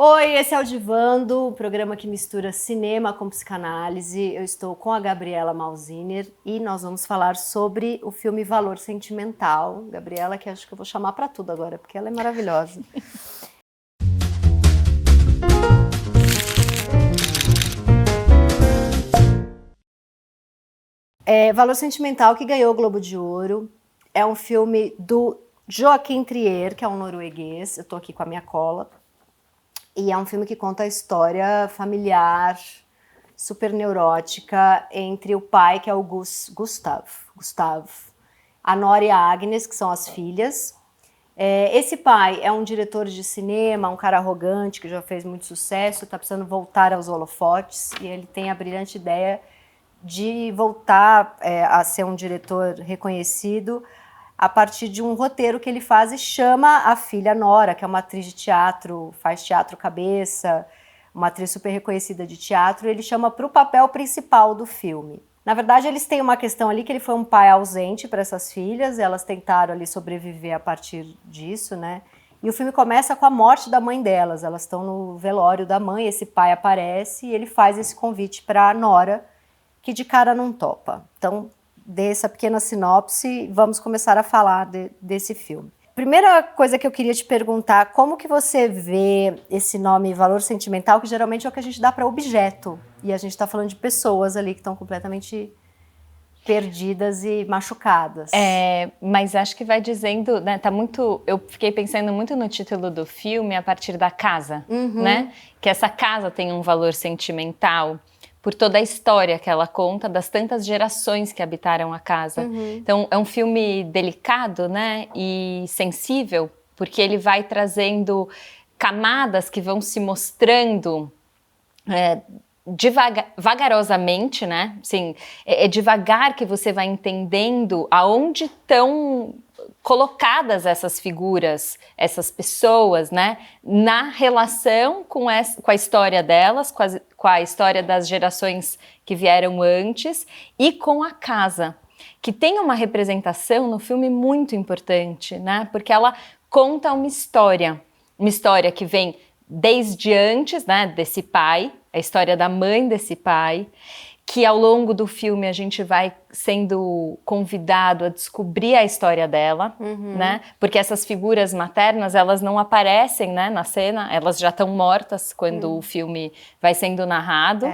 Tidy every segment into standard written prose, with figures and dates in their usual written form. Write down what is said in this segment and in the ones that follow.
Oi, esse é o Divando, o programa que mistura cinema com psicanálise. Eu estou com a Gabriela Malziner e nós vamos falar sobre o filme Valor Sentimental. Gabriela, que acho que eu vou chamar para tudo agora, porque ela é maravilhosa. Valor Sentimental, que ganhou o Globo de Ouro. É um filme do Joachim Trier, que é um norueguês. Eu estou aqui com a minha cola. E é um filme que conta a história familiar, super neurótica, entre o pai, que é o Gustav, a Nora e a Agnes, que são as filhas. Esse pai é um diretor de cinema, um cara arrogante, que já fez muito sucesso, está precisando voltar aos holofotes, e ele tem a brilhante ideia de voltar a ser um diretor reconhecido a partir de um roteiro que ele faz e chama a filha Nora, que é uma atriz de teatro, faz teatro cabeça, uma atriz super reconhecida de teatro, ele chama para o papel principal do filme. Na verdade, eles têm uma questão ali que ele foi um pai ausente para essas filhas, elas tentaram ali sobreviver a partir disso, né? E o filme começa com a morte da mãe delas, elas estão no velório da mãe, esse pai aparece e ele faz esse convite para a Nora, que de cara não topa. Então, dessa pequena sinopse, vamos começar a falar desse filme. Primeira coisa que eu queria te perguntar, como que você vê esse nome Valor Sentimental, que geralmente é o que a gente dá para objeto, e a gente está falando de pessoas ali que estão completamente perdidas e machucadas. Mas acho que vai dizendo, né, eu fiquei pensando muito no título do filme a partir da casa, né? Que essa casa tem um valor sentimental por toda a história que ela conta das tantas gerações que habitaram a casa. Então, é um filme delicado, né, e sensível, porque ele vai trazendo camadas que vão se mostrando vagarosamente, né, assim, é devagar que você vai entendendo aonde estão colocadas essas figuras, essas pessoas, né, na relação com a história delas, com a história das gerações que vieram antes e com a casa, que tem uma representação no filme muito importante, né, porque ela conta uma história que vem desde antes, né, desse pai, a história da mãe desse pai, que ao longo do filme a gente vai sendo convidado a descobrir a história dela, né? Porque essas figuras maternas, elas não aparecem, né, na cena, elas já estão mortas quando o filme vai sendo narrado.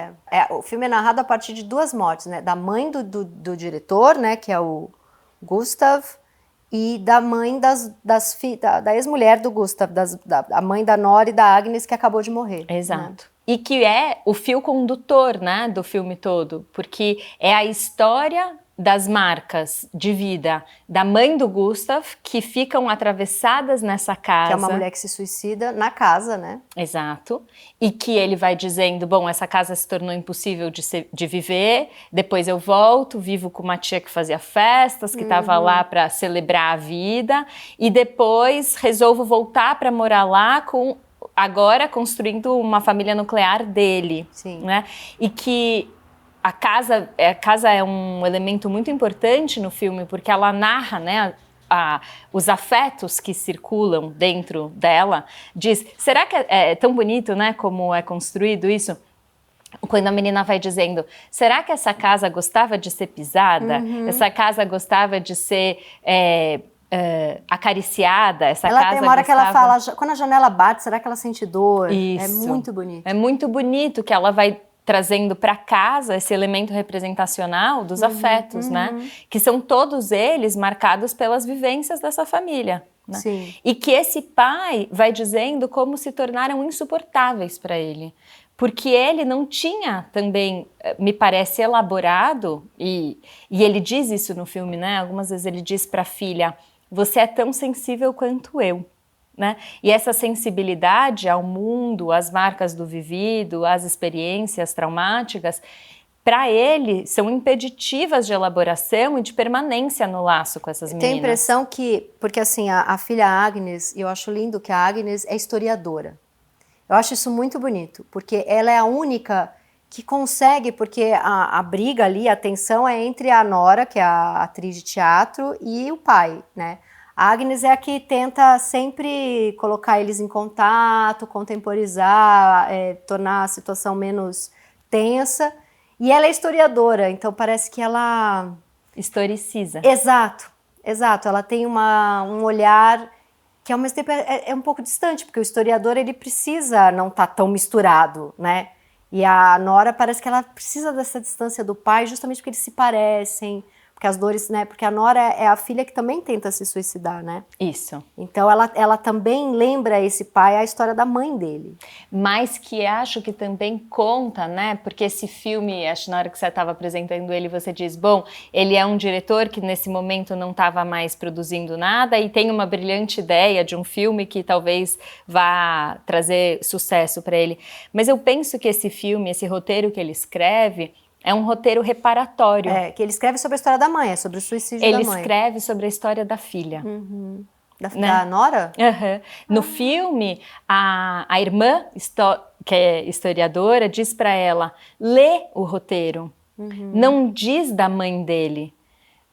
O filme é narrado a partir de duas mortes, né? Da mãe do diretor, né, que é o Gustav, e da mãe da ex-mulher do Gustav, da mãe da Nora e da Agnes, que acabou de morrer. Exato. Né? E que é o fio condutor, né, do filme todo, porque é a história das marcas de vida da mãe do Gustav que ficam atravessadas nessa casa. Que é uma mulher que se suicida na casa, né? Exato. E que ele vai dizendo, bom, essa casa se tornou impossível de viver, depois eu volto, vivo com uma tia que fazia festas, que estava lá para celebrar a vida, e depois resolvo voltar para morar lá agora construindo uma família nuclear dele. Sim. Né? E que a casa é um elemento muito importante no filme, porque ela narra, né, os afetos que circulam dentro dela. Diz, será que é tão bonito, né, como é construído isso? Quando a menina vai dizendo, será que essa casa gostava de ser pisada? Essa casa gostava de ser acariciada? Essa ela casa tem uma hora gostava... que ela fala, quando a janela bate, será que ela sente dor? Isso. É muito bonito. É muito bonito que ela vai trazendo para casa esse elemento representacional dos afetos, né? Que são todos eles marcados pelas vivências dessa família. Né? Sim. E que esse pai vai dizendo como se tornaram insuportáveis para ele. Porque ele não tinha também, me parece, elaborado, e ele diz isso no filme, né? Algumas vezes ele diz para a filha, você é tão sensível quanto eu. Né? E essa sensibilidade ao mundo, às marcas do vivido, às experiências traumáticas, para ele são impeditivas de elaboração e de permanência no laço com essas meninas. Tenho a impressão que, porque assim, a filha Agnes, eu acho lindo que a Agnes é historiadora. Eu acho isso muito bonito, porque ela é a única que consegue, porque a briga ali, a tensão é entre a Nora, que é a atriz de teatro, e o pai, né? A Agnes é a que tenta sempre colocar eles em contato, contemporizar, tornar a situação menos tensa. E ela é historiadora, então parece que ela... Historiciza. Exato, exato. Ela tem um olhar que ao mesmo tempo é um pouco distante, porque o historiador ele precisa não estar tão misturado, né? E a Nora parece que ela precisa dessa distância do pai justamente porque eles se parecem, porque as dores, né? Porque a Nora é a filha que também tenta se suicidar, né? Isso. Então ela também lembra esse pai a história da mãe dele. Mas que acho que também conta, né? Porque esse filme, acho que na hora que você estava apresentando ele, você diz, bom, ele é um diretor que nesse momento não estava mais produzindo nada e tem uma brilhante ideia de um filme que talvez vá trazer sucesso para ele. Mas eu penso que esse filme, esse roteiro que ele escreve, é um roteiro reparatório. Que ele escreve sobre a história da mãe, é sobre o suicídio da mãe. Ele escreve sobre a história da filha. Uhum. Né? Da Nora? Uhum. No filme, a irmã, que é historiadora, diz para ela, lê o roteiro, não diz da mãe dele.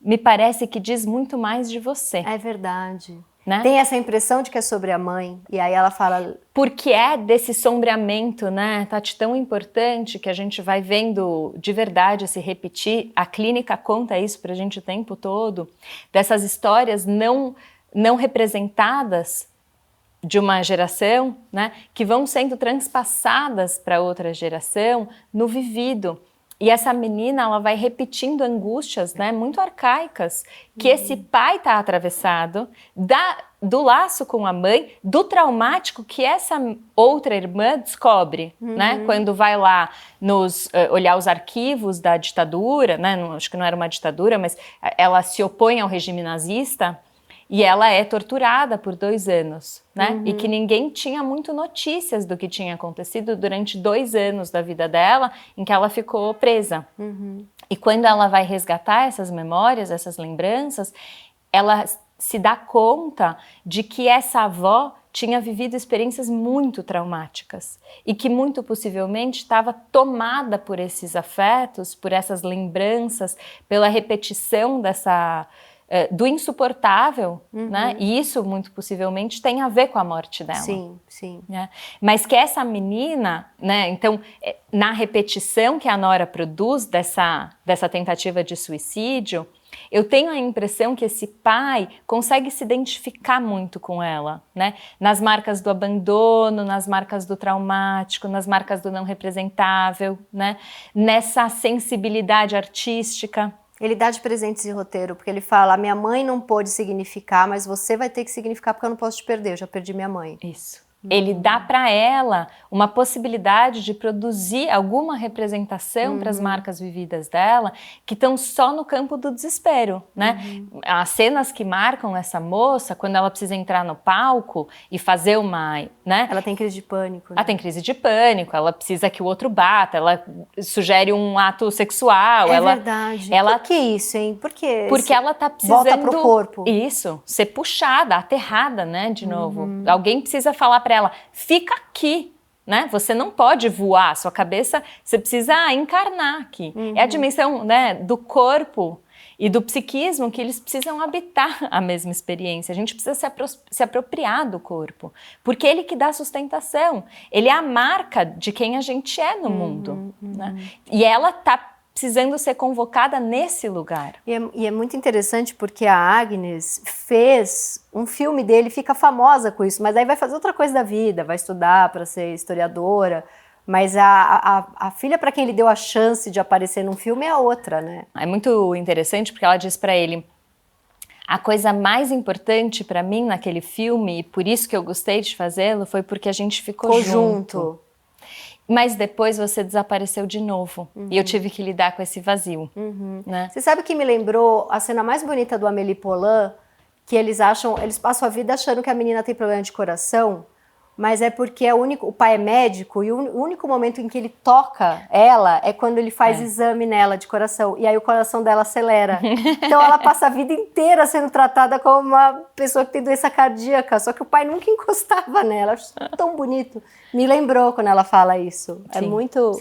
Me parece que diz muito mais de você. É verdade. Né? Tem essa impressão de que é sobre a mãe, e aí ela fala... Porque é desse sombreamento, né, Tati, tão importante que a gente vai vendo de verdade se repetir. A clínica conta isso pra gente o tempo todo, dessas histórias não representadas de uma geração, né, que vão sendo transpassadas para outra geração no vivido. E essa menina, ela vai repetindo angústias, né, muito arcaicas, que esse pai está atravessado, do laço com a mãe, do traumático que essa outra irmã descobre, né, quando vai lá olhar os arquivos da ditadura, né, acho que não era uma ditadura, mas ela se opõe ao regime nazista, e ela é torturada por 2 anos, né? E que ninguém tinha muito notícias do que tinha acontecido durante 2 anos da vida dela, em que ela ficou presa. E quando ela vai resgatar essas memórias, essas lembranças, ela se dá conta de que essa avó tinha vivido experiências muito traumáticas e que muito possivelmente estava tomada por esses afetos, por essas lembranças, pela repetição do insuportável, né? E isso muito possivelmente tem a ver com a morte dela. Sim, sim. Né? Mas que essa menina, né? Então, na repetição que a Nora produz dessa tentativa de suicídio, eu tenho a impressão que esse pai consegue se identificar muito com ela, né? Nas marcas do abandono, nas marcas do traumático, nas marcas do não representável, né? Nessa sensibilidade artística. Ele dá de presente esse roteiro, porque ele fala, a minha mãe não pôde significar, mas você vai ter que significar porque eu não posso te perder, eu já perdi minha mãe. Isso. Ele dá para ela uma possibilidade de produzir alguma representação para as marcas vividas dela, que estão só no campo do desespero, né? As cenas que marcam essa moça, quando ela precisa entrar no palco e fazer né? Ela tem crise de pânico. Né? Ela tem crise de pânico, ela precisa que o outro bata, ela sugere um ato sexual. É verdade. Por que isso, hein? Porque ela tá precisando... Volta pro corpo. Isso, ser puxada, aterrada, né, de novo. Alguém precisa falar para ela, fica aqui, né? Você não pode voar, sua cabeça, você precisa encarnar aqui. É a dimensão, né, do corpo e do psiquismo que eles precisam habitar a mesma experiência. A gente precisa se apropriar do corpo, porque ele que dá sustentação. Ele é a marca de quem a gente é no mundo. Né? E ela tá precisando ser convocada nesse lugar. E é muito interessante porque a Agnes fez um filme dele, fica famosa com isso, mas aí vai fazer outra coisa da vida, vai estudar para ser historiadora, mas a filha para quem ele deu a chance de aparecer num filme é a outra, né? É muito interessante porque ela diz para ele, a coisa mais importante para mim naquele filme, e por isso que eu gostei de fazê-lo, foi porque a gente ficou junto. Mas depois você desapareceu de novo. E eu tive que lidar com esse vazio. Né? Você sabe que me lembrou a cena mais bonita do Amélie Poulain, que eles passam a vida achando que a menina tem problema de coração. mas é porque o pai é médico e o único momento em que ele toca ela é quando ele faz exame nela de coração, e aí o coração dela acelera. Então ela passa a vida inteira sendo tratada como uma pessoa que tem doença cardíaca, só que o pai nunca encostava nela. Eu acho tão bonito. Me lembrou quando ela fala isso. É muito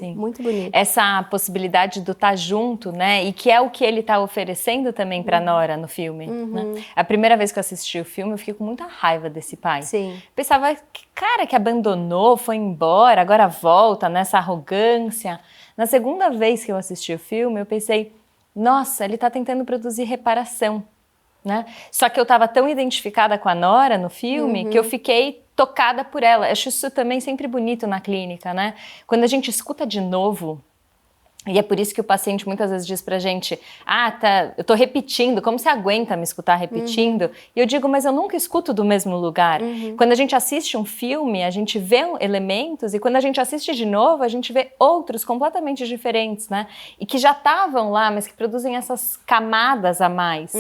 bonito. Essa possibilidade do estar junto, né? E que é o que ele está oferecendo também para Nora no filme. Né? A primeira vez que eu assisti o filme, eu fiquei com muita raiva desse pai. Sim. Pensava, que cara que abandonou, foi embora, agora volta nessa arrogância. Na segunda vez que eu assisti o filme, eu pensei, nossa, ele está tentando produzir reparação. Né? Só que eu estava tão identificada com a Nora no filme que eu fiquei tocada por ela. Eu acho isso também sempre bonito na clínica, né? Quando a gente escuta de novo, e é por isso que o paciente muitas vezes diz pra gente, eu tô repetindo, como você aguenta me escutar repetindo? E eu digo, mas eu nunca escuto do mesmo lugar. Quando a gente assiste um filme, a gente vê elementos, e quando a gente assiste de novo, a gente vê outros completamente diferentes, né? E que já estavam lá, mas que produzem essas camadas a mais.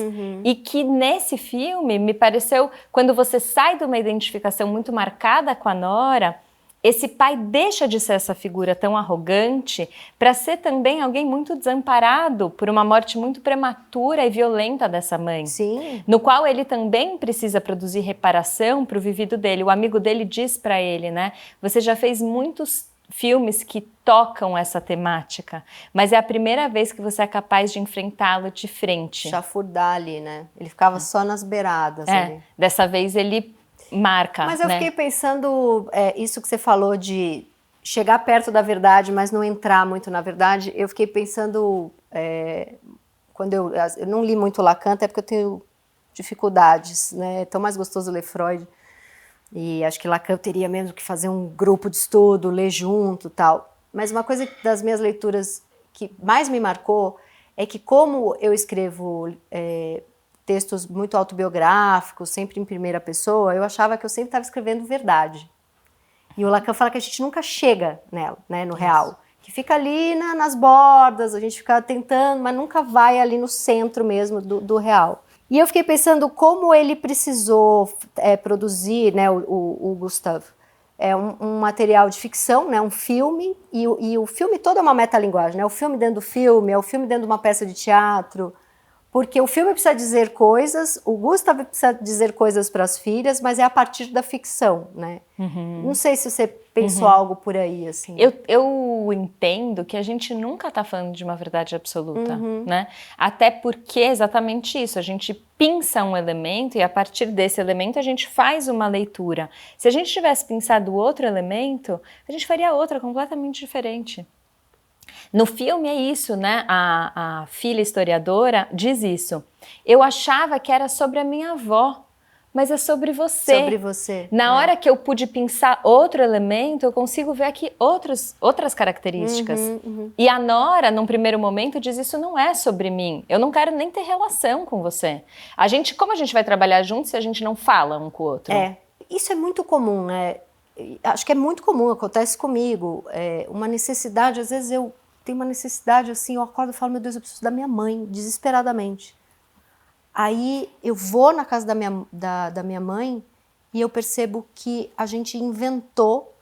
E que nesse filme, me pareceu, quando você sai de uma identificação muito marcada com a Nora, esse pai deixa de ser essa figura tão arrogante para ser também alguém muito desamparado por uma morte muito prematura e violenta dessa mãe. Sim. No qual ele também precisa produzir reparação para o vivido dele. O amigo dele diz para ele, né? Você já fez muitos filmes que tocam essa temática, mas é a primeira vez que você é capaz de enfrentá-lo de frente. Chafurdar ali, né? Ele ficava só nas beiradas ali. Dessa vez ele marca. Mas eu fiquei pensando, isso que você falou de chegar perto da verdade, mas não entrar muito na verdade, eu fiquei pensando, quando eu não li muito Lacan, até porque eu tenho dificuldades, né? É tão mais gostoso ler Freud, e acho que Lacan teria mesmo que fazer um grupo de estudo, ler junto e tal. Mas uma coisa das minhas leituras que mais me marcou é que, como eu escrevo textos muito autobiográficos, sempre em primeira pessoa, eu achava que eu sempre estava escrevendo verdade. E o Lacan fala que a gente nunca chega nela, né, no real. Que fica ali nas bordas, a gente fica tentando, mas nunca vai ali no centro mesmo do real. E eu fiquei pensando como ele precisou produzir, né, o Gustave, um material de ficção, né, um filme, e o filme todo é uma metalinguagem, né, o filme dentro do filme, é o filme dentro de uma peça de teatro, porque o filme precisa dizer coisas, o Gustave precisa dizer coisas para as filhas, mas é a partir da ficção, né? Não sei se você pensou algo por aí, assim. Eu entendo que a gente nunca está falando de uma verdade absoluta, né? Até porque é exatamente isso, a gente pinça um elemento e a partir desse elemento a gente faz uma leitura. Se a gente tivesse pensado outro elemento, a gente faria outra completamente diferente. No filme é isso, né? A filha historiadora diz isso. Eu achava que era sobre a minha avó, mas é sobre você. Sobre você. Na hora que eu pude pensar outro elemento, eu consigo ver aqui outras características. E a Nora, num primeiro momento, diz isso não é sobre mim. Eu não quero nem ter relação com você. Como a gente vai trabalhar juntos se a gente não fala um com o outro? Isso é muito comum, né? Acho que é muito comum, acontece comigo. Uma necessidade, às vezes eu tenho uma necessidade assim, eu acordo e falo, meu Deus, eu preciso da minha mãe, desesperadamente. Aí eu vou na casa da minha mãe e eu percebo que a gente inventou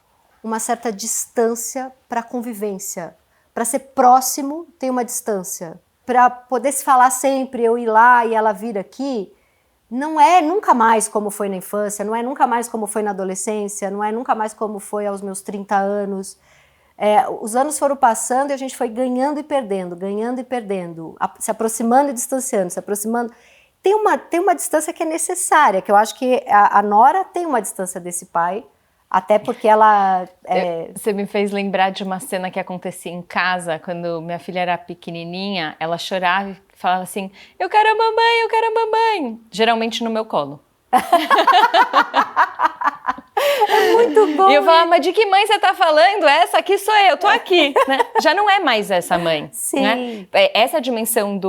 uma certa distância para a convivência. Para ser próximo, tem uma distância. Para poder se falar sempre, eu ir lá e ela vir aqui, não é nunca mais como foi na infância, não é nunca mais como foi na adolescência, não é nunca mais como foi aos meus 30 anos. Os anos foram passando e a gente foi ganhando e perdendo, se aproximando e distanciando, se aproximando. Tem uma distância que é necessária, que eu acho que a Nora tem uma distância desse pai, até porque ela... Você me fez lembrar de uma cena que acontecia em casa, quando minha filha era pequenininha, ela chorava e falava assim, eu quero a mamãe, geralmente no meu colo. É muito bom. E eu falava, mas de que mãe você tá falando? Essa aqui sou eu, tô aqui, né? Já não é mais essa mãe. Sim. Né? Essa dimensão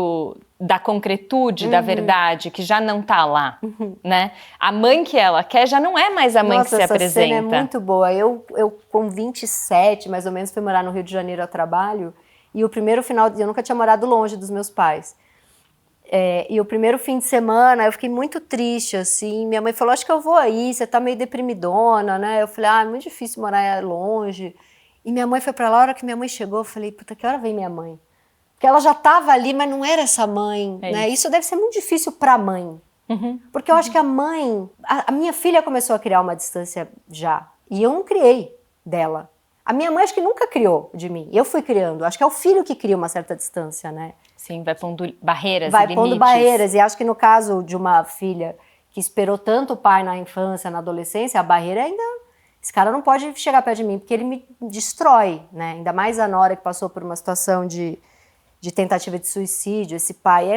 da concretude, da verdade, que já não tá lá, né? A mãe que ela quer já não é mais a mãe que se apresenta. Essa cena é muito boa. Eu com 27, mais ou menos, fui morar no Rio de Janeiro a trabalho, e o primeiro final de... Eu nunca tinha morado longe dos meus pais. E o primeiro fim de semana eu fiquei muito triste, assim. Minha mãe falou, acho que eu vou aí, você tá meio deprimidona, né? Eu falei, é muito difícil morar longe. E minha mãe foi pra lá, a hora que minha mãe chegou, eu falei, puta, que hora vem minha mãe? Porque ela já tava ali, mas não era essa mãe, né? Isso deve ser muito difícil pra mãe. Porque eu acho que a mãe... A minha filha começou a criar uma distância já. E eu não criei dela. A minha mãe acho que nunca criou de mim. Eu fui criando. Acho que é o filho que cria uma certa distância, né? Sim, vai pondo barreiras e vai limites. pondo barreiras. E acho que no caso de uma filha que esperou tanto o pai na infância, na adolescência, a barreira ainda... Esse cara não pode chegar perto de mim, porque ele me destrói, né? Ainda mais a Nora, que passou por uma situação de tentativa de suicídio, esse pai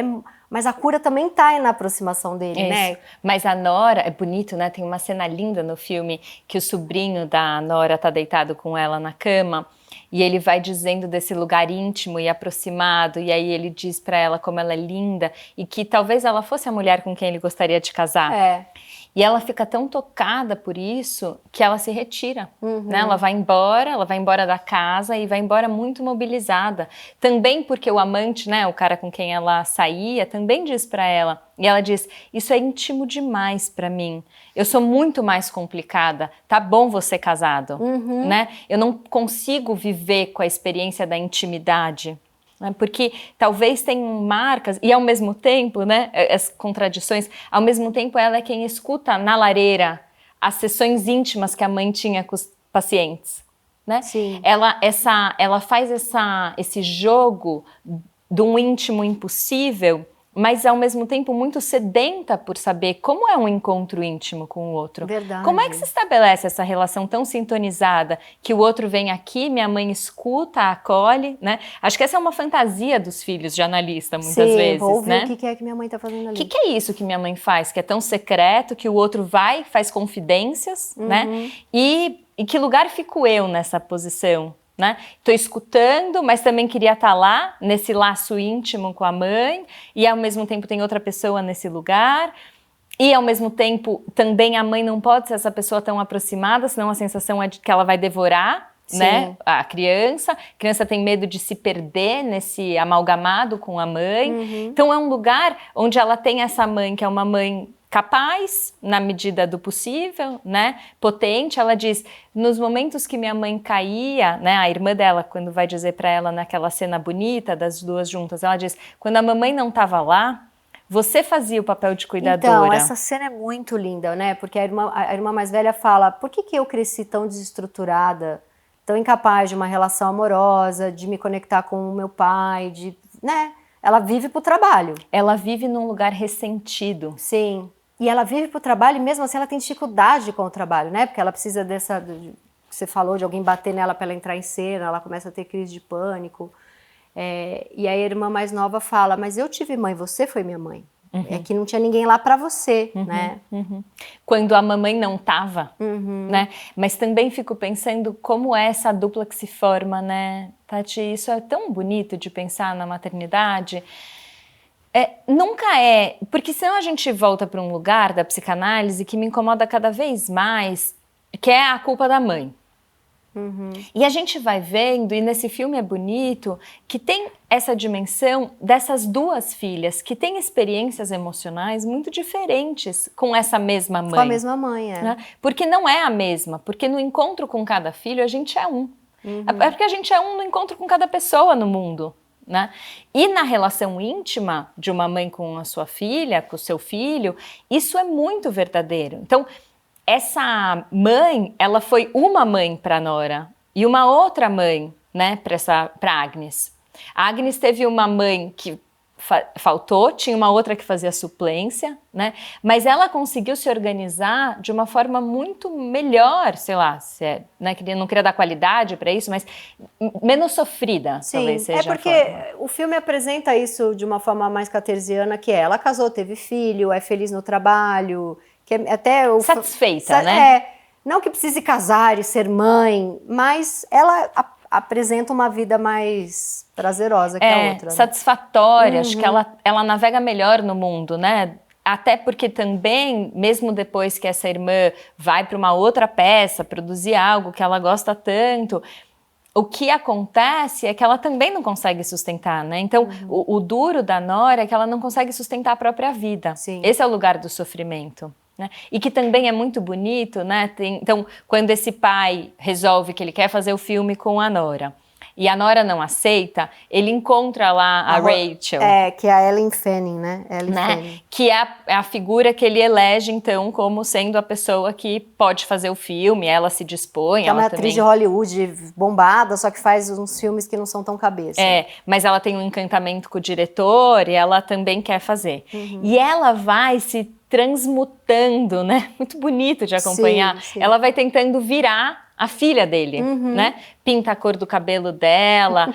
mas a cura também tá na aproximação dele, né? Mas a Nora, é bonito, né? Tem uma cena linda no filme que o sobrinho da Nora tá deitado com ela na cama e ele vai dizendo desse lugar íntimo e aproximado, e aí ele diz pra ela como ela é linda e que talvez ela fosse a mulher com quem ele gostaria de casar. E ela fica tão tocada por isso que ela se retira, né? Ela vai embora da casa e vai embora muito mobilizada. Também porque o amante, né, o cara com quem ela saía, também diz pra ela, e ela diz, isso é íntimo demais pra mim, eu sou muito mais complicada, tá bom você casado, né? Eu não consigo viver com a experiência da intimidade. Porque talvez tenham marcas, e ao mesmo tempo, né, as contradições, ao mesmo tempo ela é quem escuta na lareira as sessões íntimas que a mãe tinha com os pacientes, né? Sim. Ela faz esse jogo de um íntimo impossível, mas ao mesmo tempo muito sedenta por saber como é um encontro íntimo com o outro. Verdade. Como é que se estabelece essa relação tão sintonizada, que o outro vem aqui, minha mãe escuta, acolhe, né? Acho que essa é uma fantasia dos filhos de analista, muitas vezes, vou ouvir né? o que é que minha mãe tá fazendo ali. O que é isso que minha mãe faz, que é tão secreto, que o outro vai, faz confidências, né? E que lugar fico eu nessa posição? Né? Tô escutando, mas também queria estar lá, nesse laço íntimo com a mãe, e ao mesmo tempo tem outra pessoa nesse lugar, e ao mesmo tempo também a mãe não pode ser essa pessoa tão aproximada, senão a sensação é de que ela vai devorar, né, a criança tem medo de se perder nesse amalgamado com a mãe, então é um lugar onde ela tem essa mãe que é uma mãe capaz, na medida do possível, né, potente. Ela diz, nos momentos que minha mãe caía, né, a irmã dela, quando vai dizer para ela naquela cena bonita das duas juntas, ela diz, quando a mamãe não estava lá, você fazia o papel de cuidadora. Então, essa cena é muito linda, né, porque a irmã mais velha fala, por que eu cresci tão desestruturada, tão incapaz de uma relação amorosa, de me conectar com o meu pai, né, ela vive pro trabalho. Ela vive num lugar ressentido. Sim. E ela vive pro trabalho e mesmo assim ela tem dificuldade com o trabalho, né? Porque ela precisa que você falou, de alguém bater nela para ela entrar em cena, ela começa a ter crise de pânico. E aí a irmã mais nova fala, mas eu tive mãe, você foi minha mãe. É que não tinha ninguém lá para você, né? Quando a mamãe não tava, né? Mas também fico pensando como é essa dupla que se forma, né, Tati? Isso é tão bonito de pensar na maternidade. Nunca é, porque senão a gente volta para um lugar da psicanálise que me incomoda cada vez mais, que é a culpa da mãe. E a gente vai vendo, e nesse filme é bonito, que tem essa dimensão dessas duas filhas que têm experiências emocionais muito diferentes com essa mesma mãe. Com a mesma mãe, né? Porque não é a mesma, porque no encontro com cada filho a gente é um. É porque a gente é um no encontro com cada pessoa no mundo. Né? E na relação íntima de uma mãe com a sua filha, com o seu filho, isso é muito verdadeiro. Então, essa mãe, ela foi uma mãe para Nora e uma outra mãe, né, para Agnes. A Agnes teve uma mãe que faltou, tinha uma outra que fazia suplência, né? Mas ela conseguiu se organizar de uma forma muito melhor, sei lá, né? Não queria dar qualidade para isso, mas menos sofrida, sim, talvez seja. É porque o filme apresenta isso de uma forma mais cartesiana, que ela casou, teve filho, é feliz no trabalho, que é até satisfeita, né? Não que precise casar e ser mãe, mas ela apresenta uma vida mais prazerosa que a outra. Satisfatória, acho que ela navega melhor no mundo, né? Até porque também, mesmo depois que essa irmã vai para uma outra peça, produzir algo que ela gosta tanto, o que acontece é que ela também não consegue sustentar, né? Então, o duro da Nora é que ela não consegue sustentar a própria vida. Sim. Esse é o lugar do sofrimento. Né? E que também é muito bonito, né? Então, quando esse pai resolve que ele quer fazer o filme com a Nora, e a Nora não aceita, ele encontra lá a Rachel. Que é a Ellen Fanning, né? Fanning. Que é a figura que ele elege, então, como sendo a pessoa que pode fazer o filme, ela se dispõe. Que é uma atriz de Hollywood bombada, só que faz uns filmes que não são tão cabeça. Mas ela tem um encantamento com o diretor e ela também quer fazer. E ela vai se transmutando, né? Muito bonito de acompanhar. Sim. Ela vai tentando virar a filha dele, né? Pinta a cor do cabelo dela,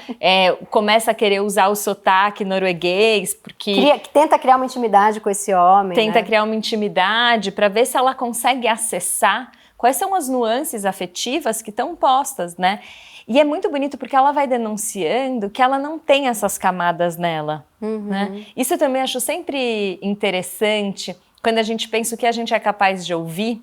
começa a querer usar o sotaque norueguês, porque... Tenta criar uma intimidade com esse homem, Tenta criar uma intimidade para ver se ela consegue acessar quais são as nuances afetivas que estão postas, né? E é muito bonito porque ela vai denunciando que ela não tem essas camadas nela, né? Isso eu também acho sempre interessante, quando a gente pensa o que a gente é capaz de ouvir,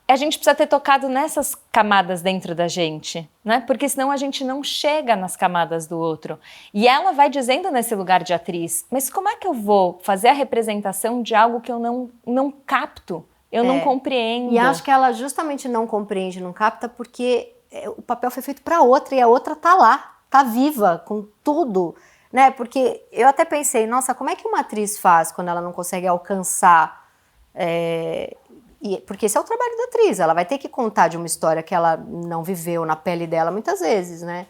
a gente precisa ter tocado nessas camadas dentro da gente, né? Porque senão a gente não chega nas camadas do outro. E ela vai dizendo nesse lugar de atriz, mas como é que eu vou fazer a representação de algo que eu não capto, eu não compreendo? E acho que ela justamente não compreende, não capta, porque o papel foi feito para outra e a outra tá lá, tá viva, com tudo, né? Porque eu até pensei, nossa, como é que uma atriz faz quando ela não consegue alcançar... Porque esse é o trabalho da atriz, ela vai ter que contar de uma história que ela não viveu na pele dela muitas vezes, né?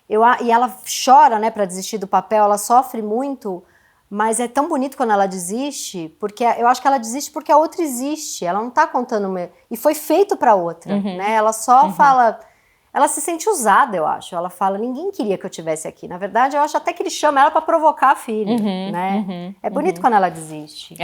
E ela chora, né, para desistir do papel, ela sofre muito, mas é tão bonito quando ela desiste, porque eu acho que ela desiste porque a outra existe, ela não tá contando... E foi feito para outra, né? Ela só fala... Ela se sente usada, eu acho. Ela fala, ninguém queria que eu estivesse aqui. Na verdade, eu acho até que ele chama ela para provocar a filha, né? É bonito quando ela desiste.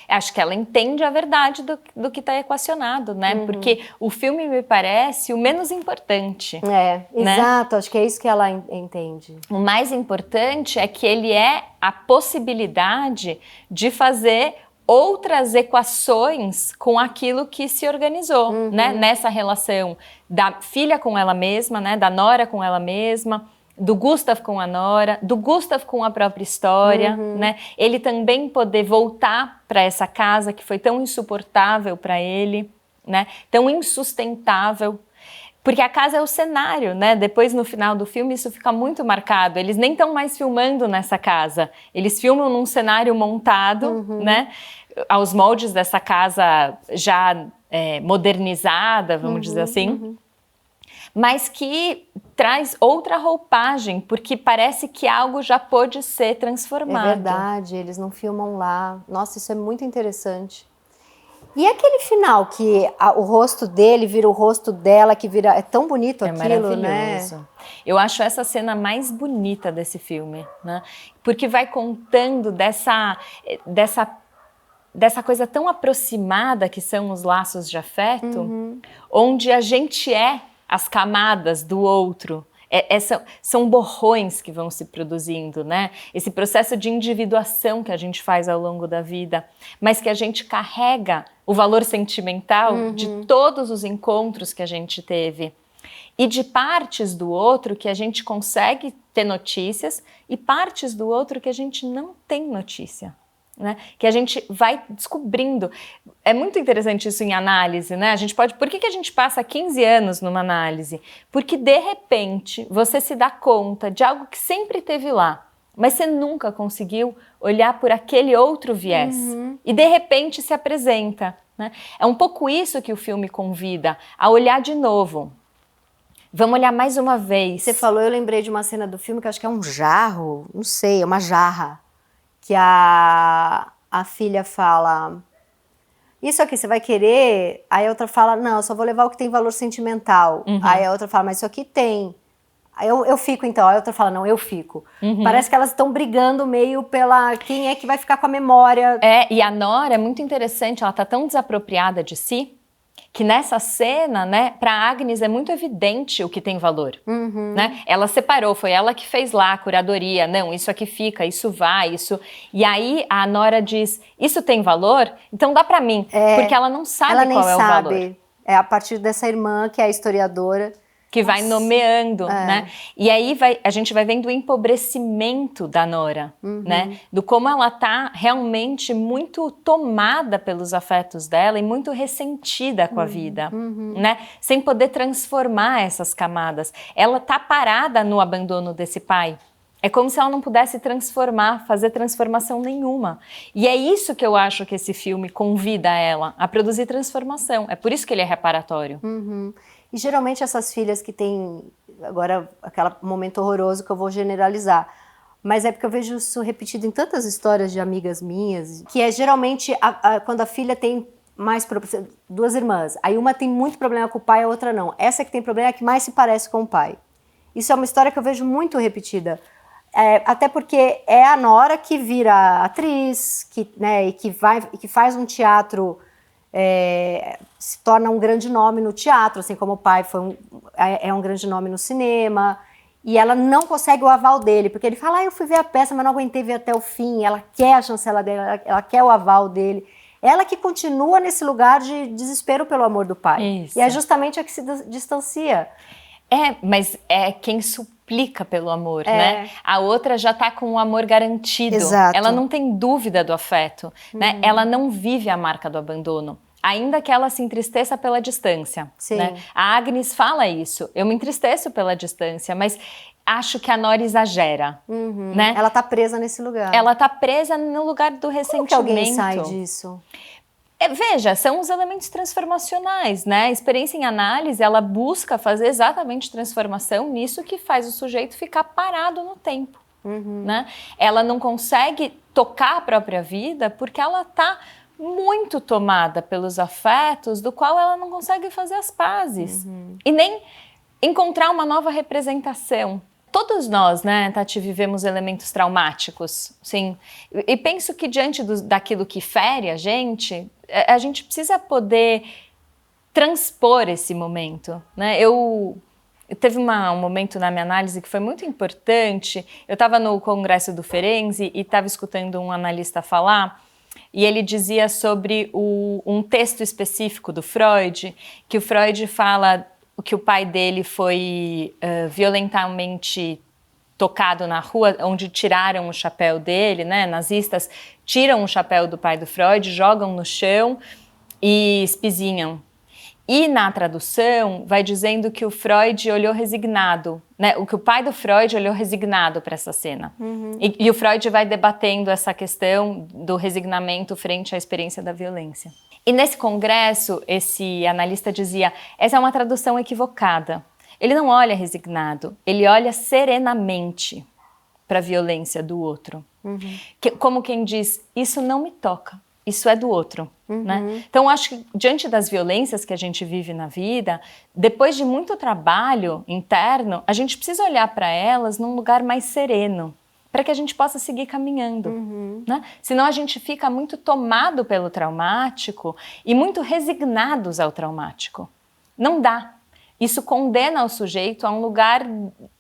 Acho que ela entende a verdade do que está equacionado, né? Porque o filme me parece o menos importante. Né? Exato. Acho que é isso que ela entende. O mais importante é que ele é a possibilidade de fazer outras equações com aquilo que se organizou, né? Nessa relação da filha com ela mesma, né? Da Nora com ela mesma, do Gustav com a Nora, do Gustav com a própria história, né? Ele também poder voltar para essa casa que foi tão insuportável para ele, né? Tão insustentável. Porque a casa é o cenário, né? Depois, no final do filme, isso fica muito marcado. Eles nem estão mais filmando nessa casa. Eles filmam num cenário montado, né? Aos moldes dessa casa já modernizada, vamos dizer assim. Mas que traz outra roupagem, porque parece que algo já pôde ser transformado. É verdade, eles não filmam lá. Nossa, isso é muito interessante. E aquele final que o rosto dele vira o rosto dela, que vira... É tão bonito aquilo, né? Eu acho essa cena mais bonita desse filme, né? Porque vai contando dessa coisa tão aproximada que são os laços de afeto, onde a gente é as camadas do outro. São borrões que vão se produzindo, né? Esse processo de individuação que a gente faz ao longo da vida, mas que a gente carrega o valor sentimental de todos os encontros que a gente teve e de partes do outro que a gente consegue ter notícias e partes do outro que a gente não tem notícia. Né? Que a gente vai descobrindo. É muito interessante isso em análise, né? Por que a gente passa 15 anos numa análise? Porque de repente você se dá conta de algo que sempre esteve lá, mas você nunca conseguiu olhar por aquele outro viés. E de repente se apresenta, né? É um pouco isso que o filme convida, a olhar de novo. Vamos olhar mais uma vez. Você falou, eu lembrei de uma cena do filme que eu acho que é um jarro, não sei, é uma jarra. Que a filha fala, isso aqui você vai querer? Aí a outra fala, não, eu só vou levar o que tem valor sentimental. Aí a outra fala, mas isso aqui tem. Aí eu fico então, aí a outra fala, não, eu fico. Parece que elas estão brigando meio pela quem é que vai ficar com a memória. E a Nora é muito interessante, ela tá tão desapropriada de si, que nessa cena, né, para Agnes é muito evidente o que tem valor, né? Ela separou, foi ela que fez lá a curadoria, não, isso aqui fica, isso vai, isso... E aí a Nora diz, isso tem valor? Então dá para mim, porque ela não sabe qual é o valor. É a partir dessa irmã, que é a historiadora, que vai nomeando, né? E aí a gente vai vendo o empobrecimento da Nora, né? Do como ela tá realmente muito tomada pelos afetos dela e muito ressentida com a vida, né? Sem poder transformar essas camadas. Ela tá parada no abandono desse pai. É como se ela não pudesse transformar, fazer transformação nenhuma. E é isso que eu acho que esse filme convida ela, a produzir transformação. É por isso que ele é reparatório. E geralmente essas filhas que têm, agora, aquele momento horroroso que eu vou generalizar, mas é porque eu vejo isso repetido em tantas histórias de amigas minhas, que é geralmente quando a filha tem mais duas irmãs, aí uma tem muito problema com o pai, a outra não. Essa que tem problema é a que mais se parece com o pai. Isso é uma história que eu vejo muito repetida. Até porque é a Nora que vira atriz, né, e que faz um teatro, se torna um grande nome no teatro, assim como o pai é um grande nome no cinema, e ela não consegue o aval dele, porque ele fala, eu fui ver a peça, mas não aguentei ver até o fim, ela quer a chancela dele, ela quer o aval dele. Ela que continua nesse lugar de desespero pelo amor do pai. Isso. E é justamente a que se distancia. Mas é quem suplica pelo amor, né? A outra já tá com o amor garantido. Exato. Ela não tem dúvida do afeto, né? Ela não vive a marca do abandono. Ainda que ela se entristeça pela distância. Sim. Né? A Agnes fala isso. Eu me entristeço pela distância, mas acho que a Nora exagera. Né? Ela tá presa nesse lugar. Ela tá presa no lugar do ressentimento. Como que alguém sai disso? Veja, são os elementos transformacionais, né? A experiência em análise, ela busca fazer exatamente transformação nisso que faz o sujeito ficar parado no tempo, né? Ela não consegue tocar a própria vida porque ela está muito tomada pelos afetos do qual ela não consegue fazer as pazes e nem encontrar uma nova representação. Todos nós, né, Tati, vivemos elementos traumáticos, sim. E penso que diante daquilo que fere a gente precisa poder transpor esse momento, né? Teve um momento na minha análise que foi muito importante. Eu estava no Congresso do Ferenczi e estava escutando um analista falar, e ele dizia sobre um texto específico do Freud, que o Freud fala que o pai dele foi violentamente tocado na rua, onde tiraram o chapéu dele, né? Nazistas tiram o chapéu do pai do Freud, jogam no chão e espizinham. E na tradução vai dizendo que o Freud olhou resignado, né? O que o pai do Freud olhou resignado para essa cena. E o Freud vai debatendo essa questão do resignamento frente à experiência da violência. E nesse congresso, esse analista dizia, essa é uma tradução equivocada. Ele não olha resignado, ele olha serenamente para a violência do outro. Como quem diz, isso não me toca, isso é do outro. Né? Então, acho que diante das violências que a gente vive na vida, depois de muito trabalho interno, a gente precisa olhar para elas num lugar mais sereno, para que a gente possa seguir caminhando. Né? Senão a gente fica muito tomado pelo traumático e muito resignados ao traumático. Não dá. Isso condena o sujeito a um lugar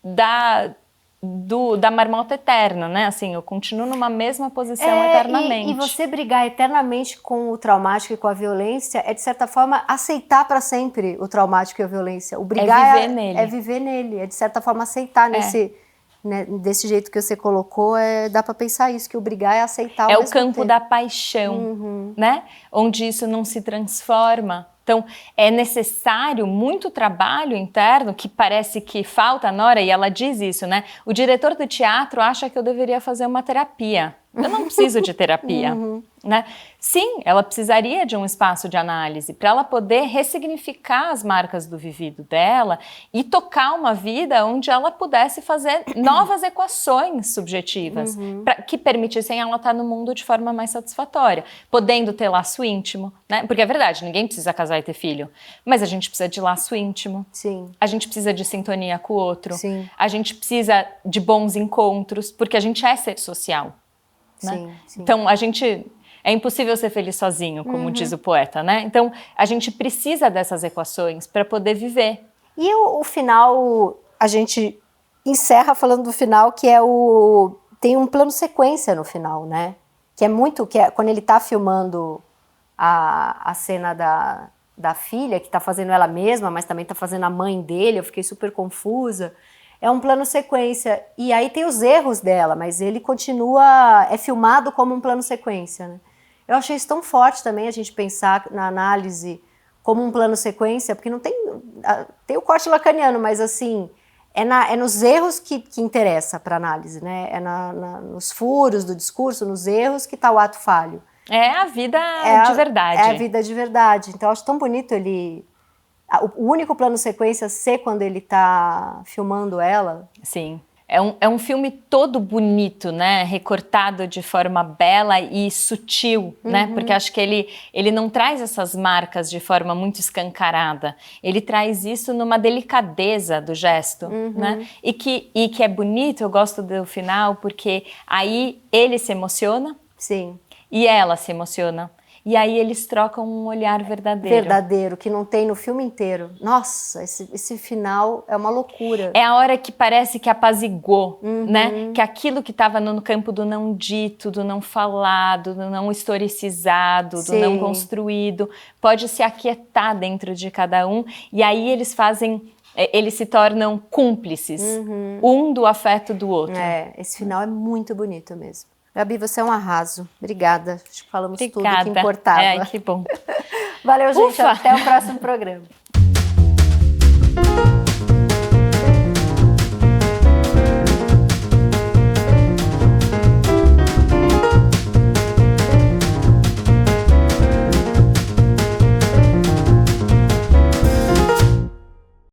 da marmota eterna, né? Assim, eu continuo numa mesma posição eternamente. E você brigar eternamente com o traumático e com a violência é, de certa forma, aceitar para sempre o traumático e a violência. O brigar é viver nele, é de certa forma aceitar desse jeito que você colocou, dá para pensar isso, que o brigar é aceitar o campo da paixão, né? Onde isso não se transforma. Então, é necessário muito trabalho interno, que parece que falta, Nora, e ela diz isso, né? O diretor do teatro acha que eu deveria fazer uma terapia. Eu não preciso de terapia, né? Sim, ela precisaria de um espaço de análise para ela poder ressignificar as marcas do vivido dela e tocar uma vida onde ela pudesse fazer novas equações subjetivas que permitissem ela estar no mundo de forma mais satisfatória, podendo ter laço íntimo, né? Porque é verdade, ninguém precisa casar e ter filho, mas a gente precisa de laço íntimo. Sim. A gente precisa de sintonia com o outro. Sim. A gente precisa de bons encontros, porque a gente é ser social. Né? Sim. Então, é impossível ser feliz sozinho, como diz o poeta, né? Então, a gente precisa dessas equações para poder viver. E o final, a gente encerra falando do final, que tem um plano sequência no final, né? Que é quando ele está filmando a cena da filha, que tá fazendo ela mesma, mas também tá fazendo a mãe dele, eu fiquei super confusa. É um plano sequência, e aí tem os erros dela, mas ele continua, é filmado como um plano sequência, né? Eu achei isso tão forte também, a gente pensar na análise como um plano sequência, porque não tem, tem o corte lacaniano, mas assim, é nos erros que interessa para análise, né? É nos furos do discurso, nos erros que está o ato falho. É a vida de verdade. É a vida de verdade. Então eu acho tão bonito o único plano sequência ser quando ele está filmando ela. Sim. É um filme todo bonito, né? Recortado de forma bela e sutil, né? Porque acho que ele não traz essas marcas de forma muito escancarada. Ele traz isso numa delicadeza do gesto, né? E que é bonito, eu gosto do final, porque aí ele se emociona. Sim. E ela se emociona. E aí eles trocam um olhar verdadeiro. Verdadeiro, que não tem no filme inteiro. Nossa, esse final é uma loucura. É a hora que parece que apaziguou, né? Que aquilo que estava no campo do não dito, do não falado, do não historicizado, do não construído, pode se aquietar dentro de cada um. E aí eles se tornam cúmplices, um do afeto do outro. Esse final é muito bonito mesmo. Gabi, você é um arraso. Obrigada. Acho que falamos tudo que importava. Que bom. Valeu, gente. Ufa. Até o próximo programa.